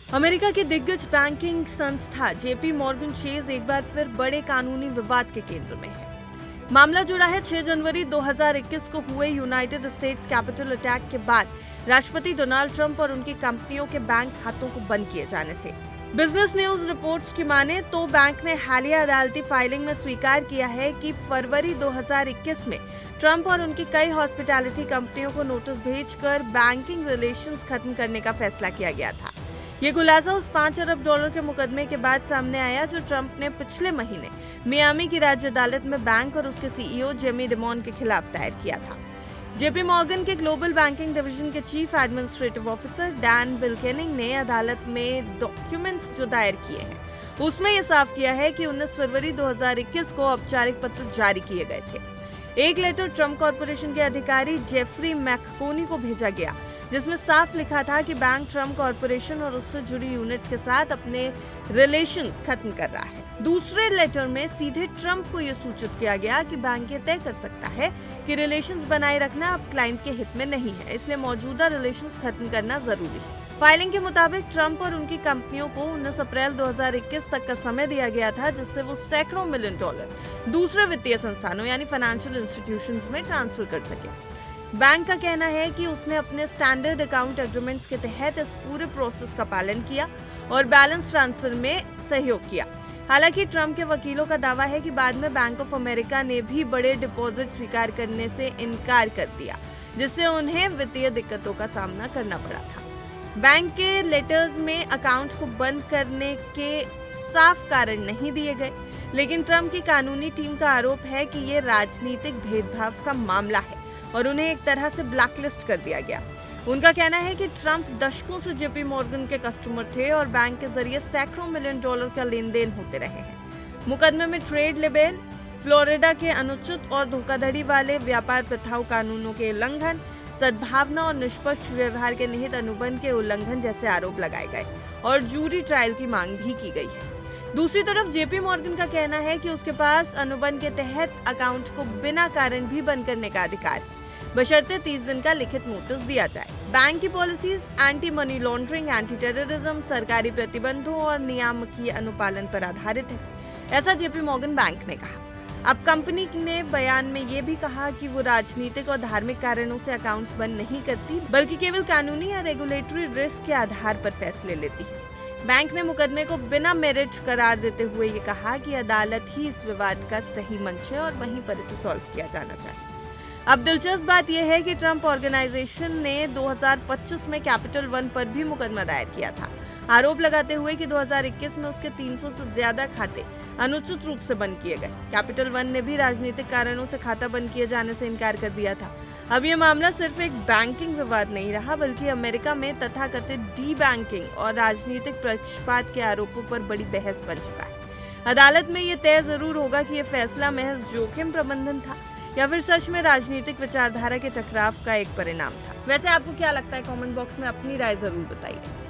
America की दिग्गज banking संस्था जेपी मॉर्गन चेज एक बार फिर बड़े कानूनी विवाद के केंद्र में है। मामला जुड़ा है 6 जनवरी 2021 को हुए यूनाइटेड स्टेट्स कैपिटल अटैक के बाद राष्ट्रपति डोनाल्ड ट्रंप और उनकी कंपनियों के बैंक खातों को बंद किए जाने से। बिजनेस न्यूज रिपोर्ट्स की माने तो बैंक ने हालिया अदालती फाइलिंग में स्वीकार किया है कि फरवरी 2021 में ट्रंप और उनकी कई हॉस्पिटैलिटी कंपनियों को नोटिस भेजकर बैंकिंग रिलेशंस खत्म करने का फैसला किया गया था। ये खुलासा उस $5 अरब के मुकदमे के बाद सामने आया जो ट्रंप ने पिछले महीने मियामी की राज्य अदालत में बैंक और उसके सीईओ जेमी डिमॉन के खिलाफ दायर किया था। जेपी मॉर्गन के ग्लोबल बैंकिंग डिवीजन के चीफ एडमिनिस्ट्रेटिव ऑफिसर डैन बिल्केनिंग ने अदालत में डॉक्यूमेंट्स जो दायर किए हैं उसमें यह साफ किया है कि 19 फरवरी 2021 को औपचारिक पत्र जारी किए गए थे। एक लेटर ट्रंप कॉर्पोरेशन के अधिकारी जेफरी मैककोनी को भेजा गया जिसमें साफ लिखा था कि बैंक ट्रंप कॉर्पोरेशन और उससे जुड़ी यूनिट्स के साथ अपने रिलेशंस खत्म कर रहा है। दूसरे लेटर में सीधे ट्रंप को यह सूचित किया गया कि बैंक ये तय कर सकता है कि रिलेशंस बनाए रखना अब क्लाइंट के हित में नहीं है, इसलिए मौजूदा रिलेशंस खत्म करना जरूरी है। फाइलिंग के मुताबिक ट्रंप और उनकी कंपनियों को 19 अप्रैल 2021 तक का समय दिया गया था जिससे वो सैकड़ों मिलियन डॉलर दूसरे वित्तीय संस्थानों यानी फाइनेंशियल इंस्टीट्यूशंस में ट्रांसफर कर सके। बैंक का कहना है कि उसने अपने स्टैंडर्ड अकाउंट एग्रीमेंट्स के तहत इस पूरे प्रोसेस का पालन किया और बैलेंस ट्रांसफर में सहयोग किया। हालांकि ट्रंप के वकीलों का दावा है कि बाद में बैंक ऑफ अमेरिका ने भी बड़े डिपॉजिट स्वीकार करने से इनकार कर दिया जिससे उन्हें वित्तीय दिक्कतों का सामना करना पड़ा था। बैंक के लेटर्स में अकाउंट को बंद करने के साफ कारण नहीं दिए गए, लेकिन ट्रंप की कानूनी टीम का आरोप है कि ये राजनीतिक भेदभाव का मामला है और उन्हें एक तरह से ब्लैकलिस्ट कर दिया गया। उनका कहना है कि ट्रंप दशकों से जेपी मॉर्गन के कस्टमर थे और बैंक के जरिए सैकड़ों मिलियन डॉलर का लेन देन होते रहे हैं। मुकदमे में ट्रेड लिबेल, फ्लोरिडा के अनुचित और धोखाधड़ी वाले व्यापार प्रथाओं कानूनों के उल्लंघन, सद्भावना और निष्पक्ष व्यवहार के निहित अनुबंध के उल्लंघन जैसे आरोप लगाए गए और जूरी ट्रायल की मांग भी की गई है। दूसरी तरफ जेपी मॉर्गन का कहना है कि उसके पास अनुबंध के तहत अकाउंट को बिना कारण भी बंद करने का अधिकार है, बशर्ते 30 दिन का लिखित नोटिस दिया जाए। बैंक की policies anti money laundering, anti terrorism, सरकारी प्रतिबंधों और नियामकीय अनुपालन पर आधारित है, ऐसा जेपी मॉर्गन बैंक ने कहा। अब कंपनी ने बयान में ये भी कहा कि वो राजनीतिक और धार्मिक कारणों से अकाउंट्स बंद नहीं करती, बल्कि केवल कानूनी या रेगुलेटरी रिस्क के आधार पर फैसले लेती है। बैंक ने मुकदमे को बिना मेरिट करार देते हुए ये कहा कि अदालत ही इस विवाद का सही मंच है और वहीं पर इसे सॉल्व किया जाना चाहिए। अब दिलचस्प बात यह है कि ट्रंप ऑर्गेनाइजेशन ने 2025 में कैपिटल वन पर भी मुकदमा दायर किया था, आरोप लगाते हुए कि 2021 में उसके 300 से ज्यादा खाते अनुचित रूप से बंद किए गए। कैपिटल वन ने भी राजनीतिक कारणों से खाता बंद किए जाने से इनकार कर दिया था। अब ये मामला सिर्फ एक बैंकिंग विवाद नहीं रहा, बल्कि अमेरिका में तथाकथित डी बैंकिंग और राजनीतिक पक्षपात के आरोपों पर बड़ी बहस बन चुका है। अदालत में ये तय जरूर होगा कि ये फैसला महज जोखिम प्रबंधन था या फिर सच में राजनीतिक विचारधारा के टकराव का एक परिणाम था। वैसे आपको क्या लगता है? कमेंट बॉक्स में अपनी राय जरूर बताइए।